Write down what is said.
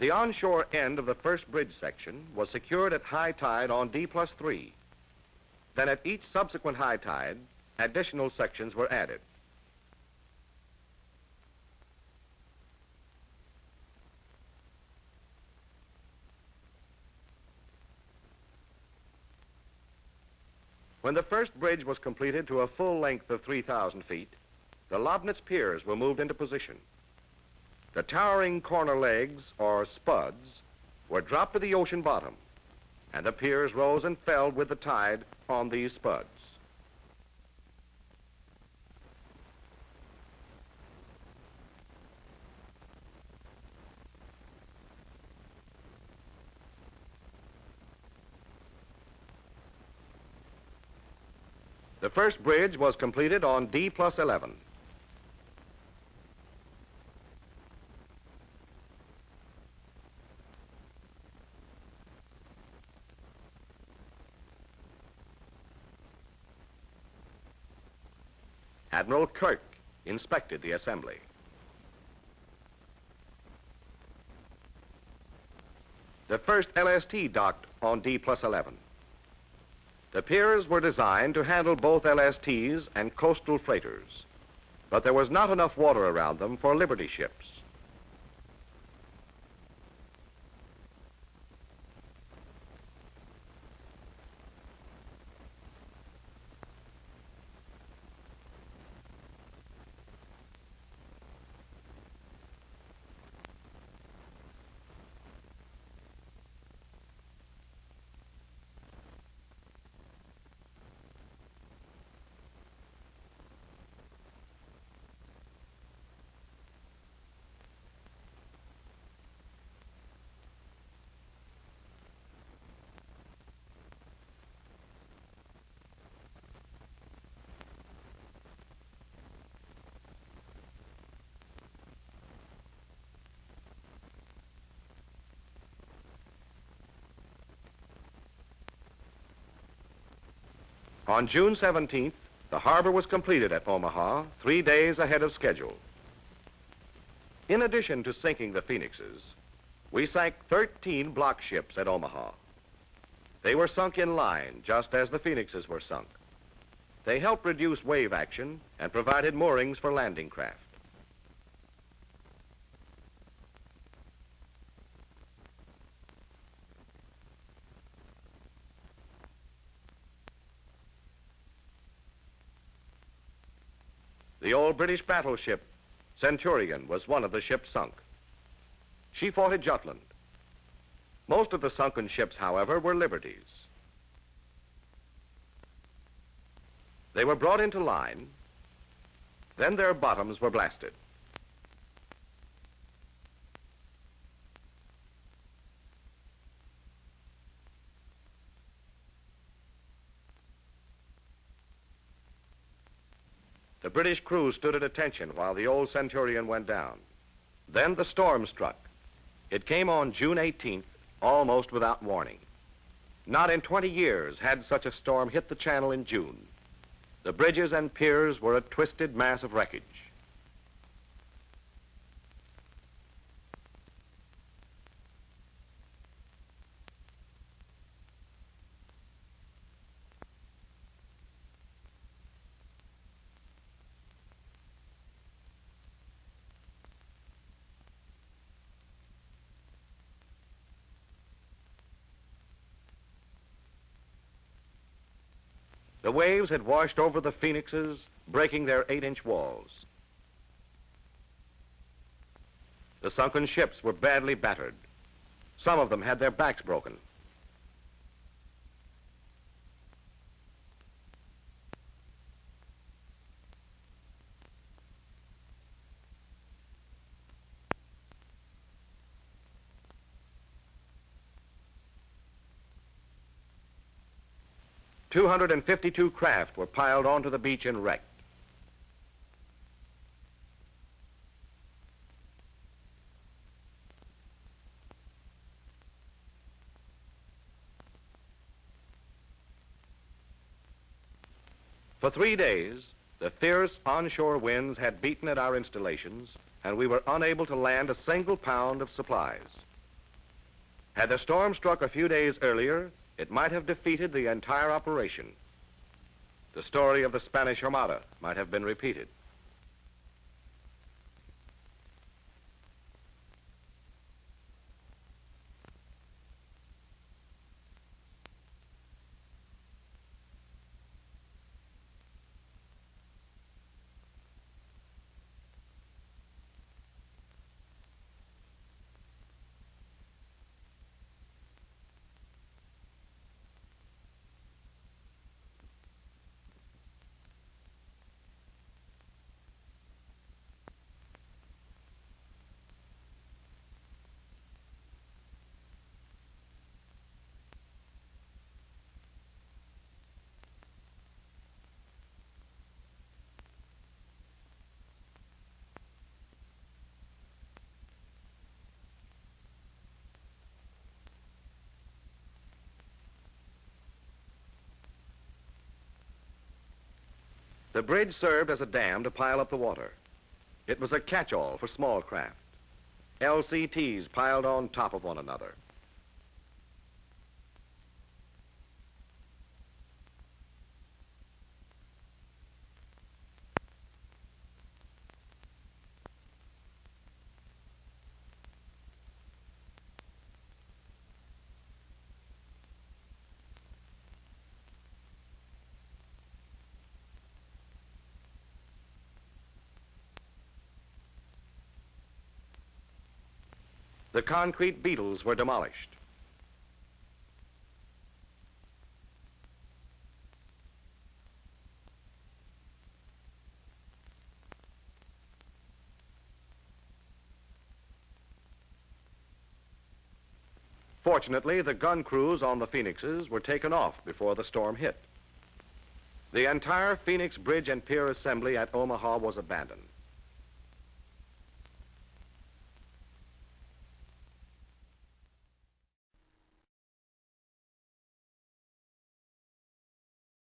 The onshore end of the first bridge section was secured at high tide on D+3. Then at each subsequent high tide, additional sections were added. When the first bridge was completed to a full length of 3,000 feet, the Lobnitz piers were moved into position. The towering corner legs, or spuds, were dropped to the ocean bottom, and the piers rose and fell with the tide on these spuds. The first bridge was completed on D+11. Admiral Kirk inspected the assembly. The first LST docked on D+11. The piers were designed to handle both LSTs and coastal freighters, but there was not enough water around them for Liberty ships. On June 17th, the harbor was completed at Omaha, 3 days ahead of schedule. In addition to sinking the Phoenixes, we sank 13 block ships at Omaha. They were sunk in line, just as the Phoenixes were sunk. They helped reduce wave action and provided moorings for landing craft. The old British battleship Centurion was one of the ships sunk. She fought at Jutland. Most of the sunken ships, however, were Liberties. They were brought into line, then their bottoms were blasted. The British crew stood at attention while the old Centurion went down. Then the storm struck. It came on June 18th, almost without warning. Not in 20 years had such a storm hit the channel in June. The bridges and piers were a twisted mass of wreckage. The waves had washed over the Phoenixes, breaking their 8-inch walls. The sunken ships were badly battered. Some of them had their backs broken. "252 craft were piled onto the beach and wrecked. For 3 days, the fierce onshore winds had beaten at our installations, and we were unable to land a single pound of supplies. Had the storm struck a few days earlier, it might have defeated the entire operation. The story of the Spanish Armada might have been repeated. The bridge served as a dam to pile up the water. It was a catch-all for small craft. LCTs piled on top of one another. The concrete beetles were demolished. Fortunately, the gun crews on the Phoenixes were taken off before the storm hit. The entire Phoenix Bridge and Pier assembly at Omaha was abandoned.